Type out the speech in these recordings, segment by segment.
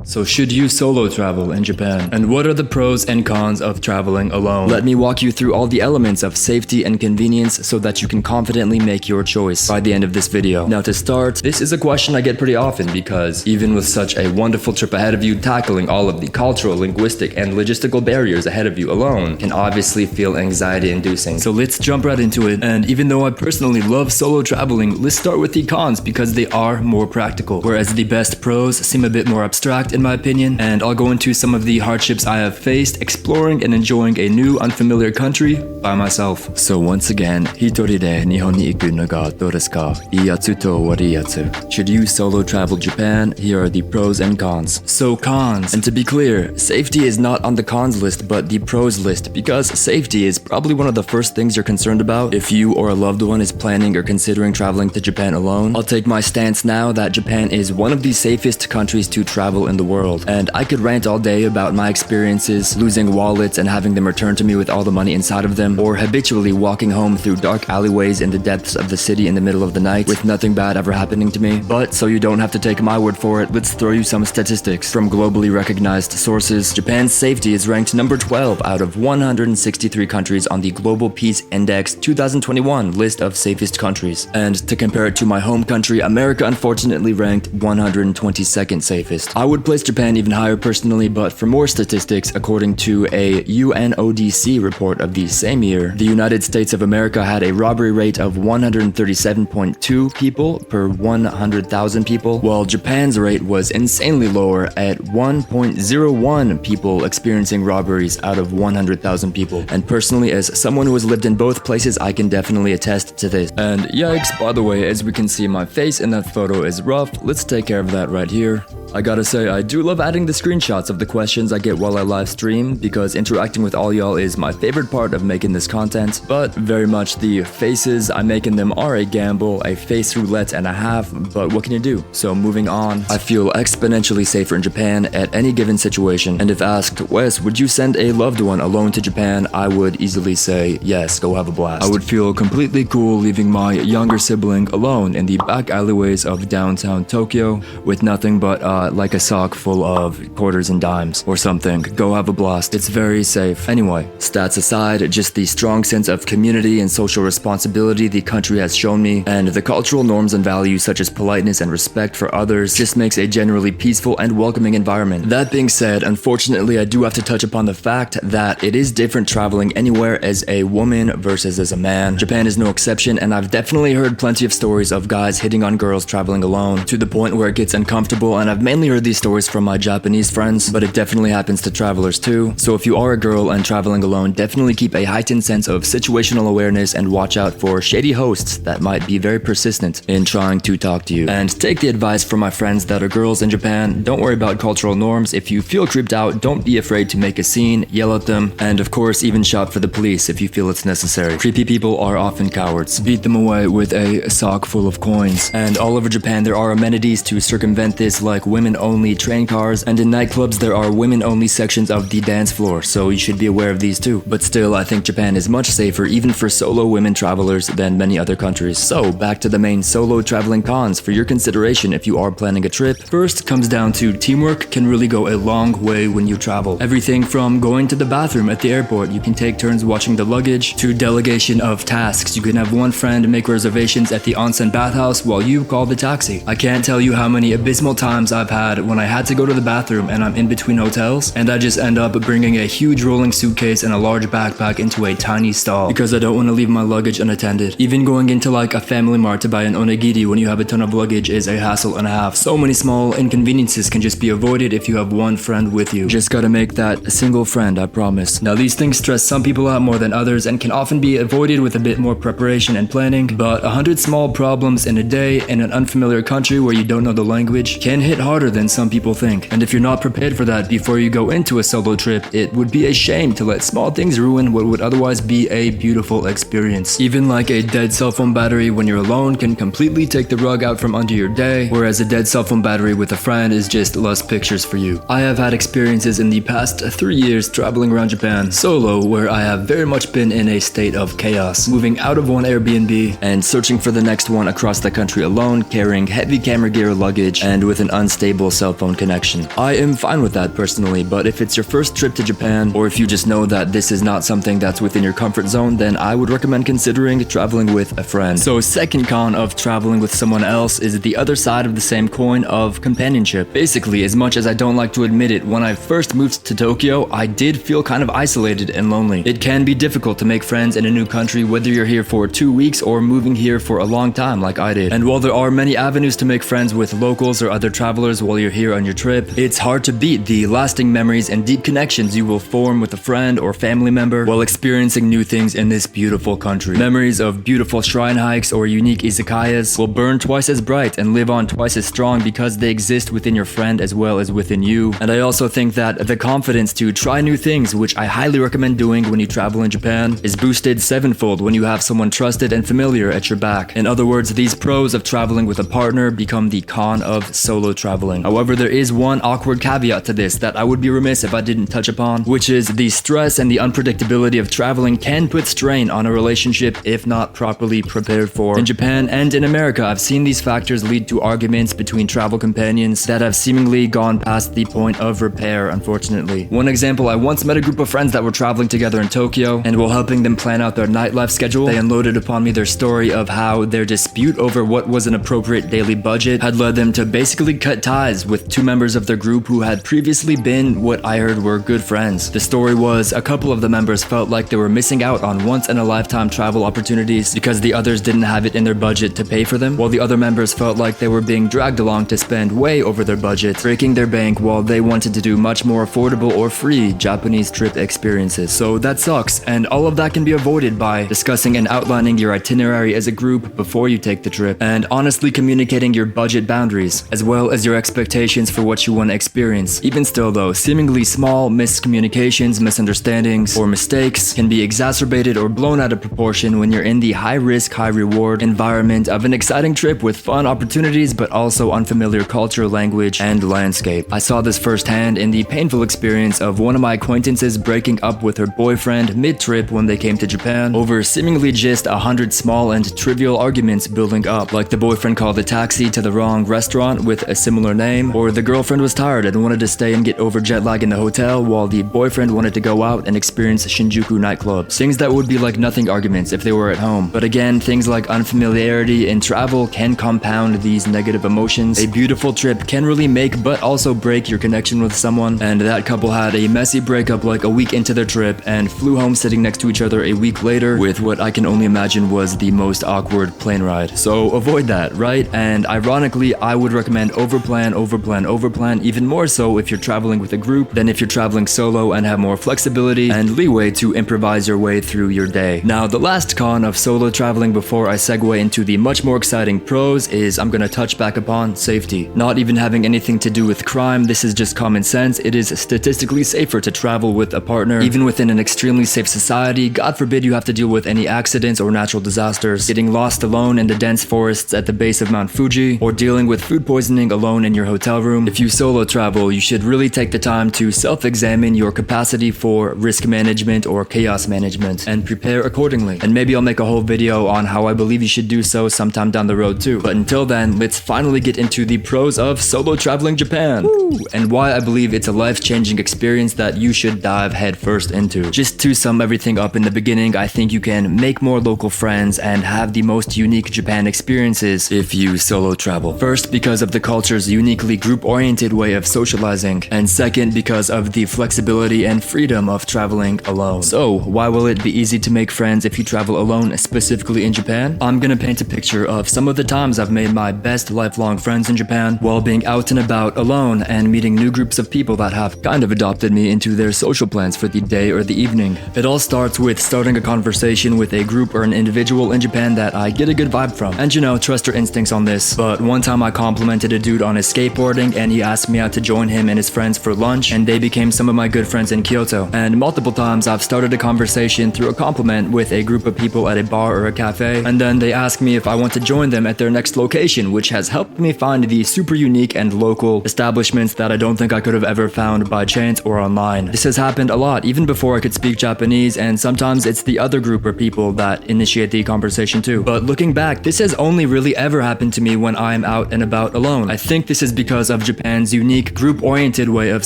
So should you solo travel in Japan? And what are the pros and cons of traveling alone? Let me walk you through all the elements of safety and convenience so that you can confidently make your choice by the end of this video. Now to start, this is a question I get pretty often because even with such a wonderful trip ahead of you, tackling all of the cultural, linguistic, and logistical barriers ahead of you alone can obviously feel anxiety-inducing. So let's jump right into it. And even though I personally love solo traveling, let's start with the cons because they are more practical. Whereas the best pros seem a bit more abstract in my opinion, and I'll go into some of the hardships I have faced exploring and enjoying a new unfamiliar country by myself. So once again, hitori de Nihon ni iku no ga dou desu ka? Iiyatsu to wariyatsu. Should you solo travel Japan? Here are the pros and cons. So cons. And to be clear, safety is not on the cons list but the pros list because safety is probably one of the first things you're concerned about if you or a loved one is planning or considering traveling to Japan alone. I'll take my stance now that Japan is one of the safest countries to travel in the world, and I could rant all day about my experiences losing wallets and having them returned to me with all the money inside of them, or habitually walking home through dark alleyways in the depths of the city in the middle of the night with nothing bad ever happening to me. But so you don't have to take my word for it, let's throw you some statistics. From globally recognized sources, Japan's safety is ranked number 12 out of 163 countries on the Global Peace Index 2021 list of safest countries. And to compare it to my home country, America unfortunately ranked 122nd safest. I would place Japan even higher personally, but for more statistics, according to a UNODC report of the same year, the United States of America had a robbery rate of 137.2 people per 100,000 people, while Japan's rate was insanely lower at 1.01 people experiencing robberies out of 100,000 people. And personally, as someone who has lived in both places, I can definitely attest to this. And yikes, by the way, as we can see, my face in that photo is rough. Let's take care of that right here. I gotta say, I do love adding the screenshots of the questions I get while I live stream because interacting with all y'all is my favorite part of making this content, but very much the faces I make in them are a gamble, a face roulette and a half, but what can you do? So moving on, I feel exponentially safer in Japan at any given situation, and if asked, Wes, would you send a loved one alone to Japan? I would easily say, yes, go have a blast. I would feel completely cool leaving my younger sibling alone in the back alleyways of downtown Tokyo with nothing but like a sock full of quarters and dimes or something. Go have a blast. It's very safe. Anyway, stats aside, just the strong sense of community and social responsibility the country has shown me, and the cultural norms and values such as politeness and respect for others just makes a generally peaceful and welcoming environment. That being said, unfortunately, I do have to touch upon the fact that it is different traveling anywhere as a woman versus as a man. Japan is no exception, and I've definitely heard plenty of stories of guys hitting on girls traveling alone to the point where it gets uncomfortable, and I've mainly heard these stories from my Japanese friends, but it definitely happens to travelers too. So if you are a girl and traveling alone, definitely keep a heightened sense of situational awareness and watch out for shady hosts that might be very persistent in trying to talk to you. And take the advice from my friends that are girls in Japan. Don't worry about cultural norms. If you feel creeped out, don't be afraid to make a scene, yell at them, and of course even shout for the police if you feel it's necessary. Creepy people are often cowards. Beat them away with a sock full of coins. And all over Japan there are amenities to circumvent this, like women-only train cars, and in nightclubs there are women-only sections of the dance floor, so you should be aware of these too. But still, I think Japan is much safer even for solo women travelers than many other countries. So back to the main solo traveling cons for your consideration if you are planning a trip. First comes down to teamwork can really go a long way when you travel. Everything from going to the bathroom at the airport, you can take turns watching the luggage, to delegation of tasks. You can have one friend make reservations at the onsen bathhouse while you call the taxi. I can't tell you how many abysmal times I've had when I had to go to the bathroom and I'm in between hotels and I just end up bringing a huge rolling suitcase and a large backpack into a tiny stall because I don't want to leave my luggage unattended. Even going into like a family mart to buy an onigiri when you have a ton of luggage is a hassle and a half. So many small inconveniences can just be avoided if you have one friend with you. Just gotta make that a single friend, I promise. Now these things stress some people out more than others and can often be avoided with a bit more preparation and planning, but 100 small problems in a day in an unfamiliar country where you don't know the language can hit harder than some people think. And if you're not prepared for that before you go into a solo trip, it would be a shame to let small things ruin what would otherwise be a beautiful experience. Even like a dead cell phone battery when you're alone can completely take the rug out from under your day, whereas a dead cell phone battery with a friend is just less pictures for you. I have had experiences in the past 3 years traveling around Japan solo where I have very much been in a state of chaos, moving out of one Airbnb and searching for the next one across the country alone, carrying heavy camera gear, luggage, and with an unstable cell phone own connection. I am fine with that personally, but if it's your first trip to Japan, or if you just know that this is not something that's within your comfort zone, then I would recommend considering traveling with a friend. So second con of traveling with someone else is the other side of the same coin of companionship. Basically, as much as I don't like to admit it, when I first moved to Tokyo, I did feel kind of isolated and lonely. It can be difficult to make friends in a new country, whether you're here for 2 weeks or moving here for a long time like I did. And while there are many avenues to make friends with locals or other travelers while you're here on your trip, it's hard to beat the lasting memories and deep connections you will form with a friend or family member while experiencing new things in this beautiful country. Memories of beautiful shrine hikes or unique izakayas will burn twice as bright and live on twice as strong because they exist within your friend as well as within you. And I also think that the confidence to try new things, which I highly recommend doing when you travel in Japan, is boosted sevenfold when you have someone trusted and familiar at your back. In other words, these pros of traveling with a partner become the con of solo traveling. However, there is one awkward caveat to this that I would be remiss if I didn't touch upon, which is the stress and the unpredictability of traveling can put strain on a relationship if not properly prepared for. In Japan and in America, I've seen these factors lead to arguments between travel companions that have seemingly gone past the point of repair, unfortunately. One example, I once met a group of friends that were traveling together in Tokyo, and while helping them plan out their nightlife schedule, they unloaded upon me their story of how their dispute over what was an appropriate daily budget had led them to basically cut ties with 2 members of their group who had previously been what I heard were good friends. The story was a couple of the members felt like they were missing out on once-in-a-lifetime travel opportunities because the others didn't have it in their budget to pay for them, while the other members felt like they were being dragged along to spend way over their budget, breaking their bank while they wanted to do much more affordable or free Japanese trip experiences. So that sucks, and all of that can be avoided by discussing and outlining your itinerary as a group before you take the trip, and honestly communicating your budget boundaries, as well as your expectations for what you want to experience. Even still though, seemingly small miscommunications, misunderstandings, or mistakes can be exacerbated or blown out of proportion when you're in the high-risk, high-reward environment of an exciting trip with fun opportunities but also unfamiliar culture, language, and landscape. I saw this firsthand in the painful experience of one of my acquaintances breaking up with her boyfriend mid-trip when they came to Japan over seemingly just 100 small and trivial arguments building up, like the boyfriend called a taxi to the wrong restaurant with a similar name, or the girlfriend was tired and wanted to stay and get over jet lag in the hotel while the boyfriend wanted to go out and experience Shinjuku nightclubs. Things that would be like nothing arguments if they were at home. But again, things like unfamiliarity in travel can compound these negative emotions. A beautiful trip can really make but also break your connection with someone, and that couple had a messy breakup like a week into their trip and flew home sitting next to each other a week later with what I can only imagine was the most awkward plane ride. So avoid that, right? And ironically, I would recommend overplan even more so if you're traveling with a group than if you're traveling solo and have more flexibility and leeway to improvise your way through your day. Now, the last con of solo traveling before I segue into the much more exciting pros is I'm gonna touch back upon safety. Not even having anything to do with crime, this is just common sense. It is statistically safer to travel with a partner. Even within an extremely safe society, God forbid you have to deal with any accidents or natural disasters, getting lost alone in the dense forests at the base of Mount Fuji, or dealing with food poisoning alone in your hotel room. If you solo travel, you should really take the time to self-examine your capacity for risk management or chaos management and prepare accordingly. And maybe I'll make a whole video on how I believe you should do so sometime down the road too. But until then, let's finally get into the pros of solo traveling Japan. Woo! And why I believe it's a life-changing experience that you should dive headfirst into. Just to sum everything up in the beginning, I think you can make more local friends and have the most unique Japan experiences if you solo travel. First, because of the culture's uniquely group-oriented way of socializing, and second, because of the flexibility and freedom of traveling alone. So, why will it be easy to make friends if you travel alone, specifically in Japan? I'm gonna paint a picture of some of the times I've made my best lifelong friends in Japan while being out and about alone and meeting new groups of people that have kind of adopted me into their social plans for the day or the evening. It all starts with starting a conversation with a group or an individual in Japan that I get a good vibe from. And you know, trust your instincts on this. But one time I complimented a dude on his skateboarding and he asked me out to join him and his friends for lunch, and they became some of my good friends in Kyoto. And multiple times I've started a conversation through a compliment with a group of people at a bar or a cafe, and then they ask me if I want to join them at their next location, which has helped me find the super unique and local establishments that I don't think I could have ever found by chance or online. This has happened a lot, even before I could speak Japanese, and sometimes it's the other group or people that initiate the conversation too. But looking back, this has only really ever happened to me when I'm out and about alone. I think this is because of Japan's unique group-oriented way of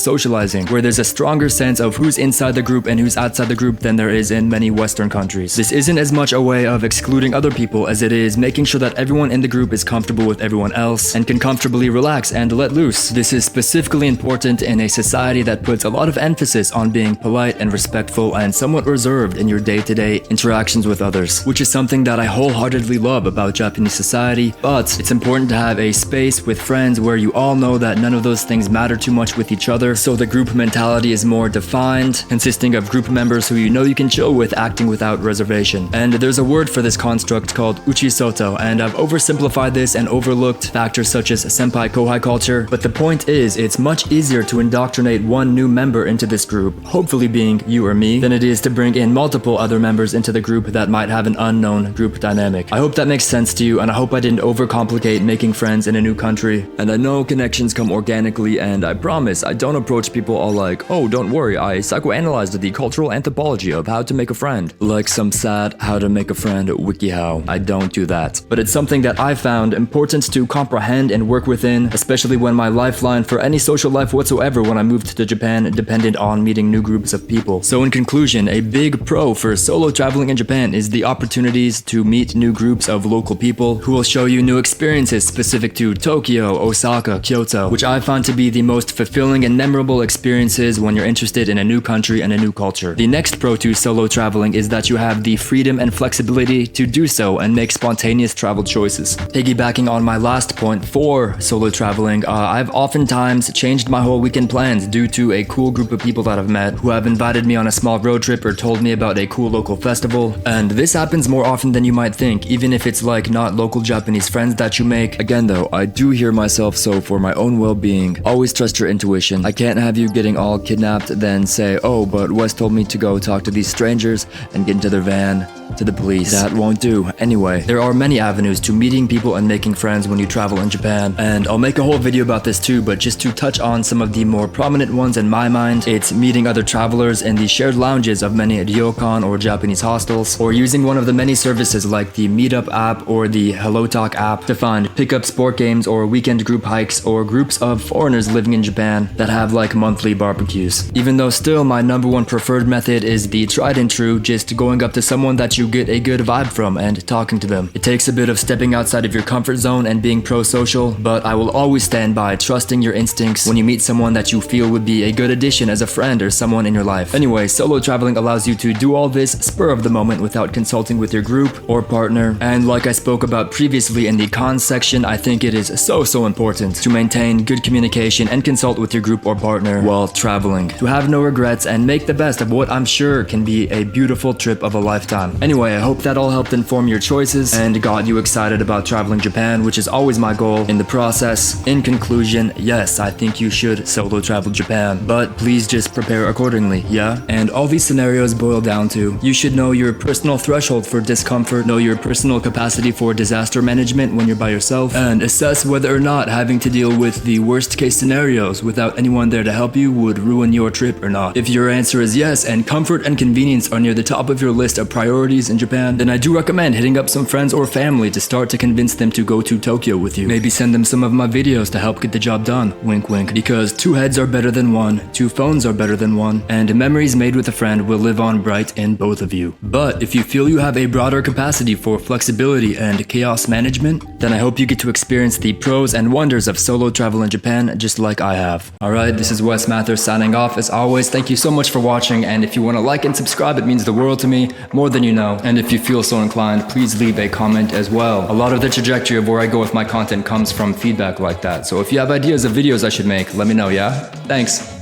socializing, where there's a stronger sense of who's inside the group and who's outside the group than there is in many Western countries. This isn't as much a way of excluding other people as it is making sure that everyone in the group is comfortable with everyone else and can comfortably relax and let loose. This is specifically important in a society that puts a lot of emphasis on being polite and respectful and somewhat reserved in your day-to-day interactions with others, which is something that I wholeheartedly love about Japanese society. But it's important to have a space with friends where you all know that none of those things matter too much with each other, so the group mentality is more defined, consisting of group members who you know you can chill with, acting without reservation. And there's a word for this construct called uchisoto, and I've oversimplified this and overlooked factors such as senpai-kohai culture, but the point is, it's much easier to indoctrinate one new member into this group, hopefully being you or me, than it is to bring in multiple other members into the group that might have an unknown group dynamic. I hope that makes sense to you, and I hope I didn't overcomplicate making friends in a new country. And I know connections come organically, and I promise I don't approach people all like, oh, don't worry, I psychoanalyzed the cultural anthropology of how to make a friend. Like some sad how to make a friend wikihow. I don't do that. But it's something that I found important to comprehend and work within, especially when my lifeline for any social life whatsoever when I moved to Japan depended on meeting new groups of people. So in conclusion, a big pro for solo traveling in Japan is the opportunities to meet new groups of local people who will show you new experiences specific to Tokyo, Osaka, Kyoto, which I find to be the most fulfilling and memorable experiences when you're interested in a new country and a new culture. The next pro to solo traveling is that you have the freedom and flexibility to do so and make spontaneous travel choices. Piggybacking on my last point for solo traveling, I've oftentimes changed my whole weekend plans due to a cool group of people that I've met who have invited me on a small road trip or told me about a cool local festival. And this happens more often than you might think, even if it's like not local Japanese friends that you make. Again though, I do hear myself, so for my own well-being, always trust your intuition. I can't have you getting all kidnapped then say, oh, but Wes told me to go talk to these strangers and get into their van to the police. That won't do. Anyway, there are many avenues to meeting people and making friends when you travel in Japan, and I'll make a whole video about this too, but just to touch on some of the more prominent ones in my mind, it's meeting other travelers in the shared lounges of many ryokan or Japanese hostels, or using one of the many services like the Meetup app or the Hello Talk app to find pickup sport games or weekend group hikes or groups of foreigners living in Japan that have like monthly barbecues. Even though still my number one preferred method is the tried and true, just going up to someone that you get a good vibe from and talking to them. It takes a bit of stepping outside of your comfort zone and being pro-social, but I will always stand by trusting your instincts when you meet someone that you feel would be a good addition as a friend or someone in your life. Anyway, solo traveling allows you to do all this spur of the moment without consulting with your group or partner, and like I spoke about previously in the cons section, I think it is so important to maintain good communication and consult with your group or partner while traveling, to have no regrets and make the best of what I'm sure can be a beautiful trip of a lifetime. Anyway, I hope that all helped inform your choices and got you excited about traveling Japan, which is always my goal in the process. In conclusion, yes, I think you should solo travel Japan, but please just prepare accordingly, yeah? And all these scenarios boil down to, you should know your personal threshold for discomfort, know your personal capacity for disaster management when you're by yourself, and assess whether or not having to deal with the worst case scenarios without anyone there to help you would ruin your trip or not. If your answer is yes, and comfort and convenience are near the top of your list of priorities in Japan, then I do recommend hitting up some friends or family to start to convince them to go to Tokyo with you. Maybe send them some of my videos to help get the job done, wink wink, because 2 heads are better than 1, 2 phones are better than 1, and memories made with a friend will live on bright in both of you. But if you feel you have a broader capacity for flexibility and chaos management, then I hope you get to experience the pros and wonders of solo travel in Japan just like I have. Alright, this is Wes Mathers signing off. As always, thank you so much for watching, and if you want to like and subscribe, it means the world to me, more than you know. And if you feel so inclined, please leave a comment as well. A lot of the trajectory of where I go with my content comes from feedback like that, so if you have ideas of videos I should make, let me know, yeah? Thanks!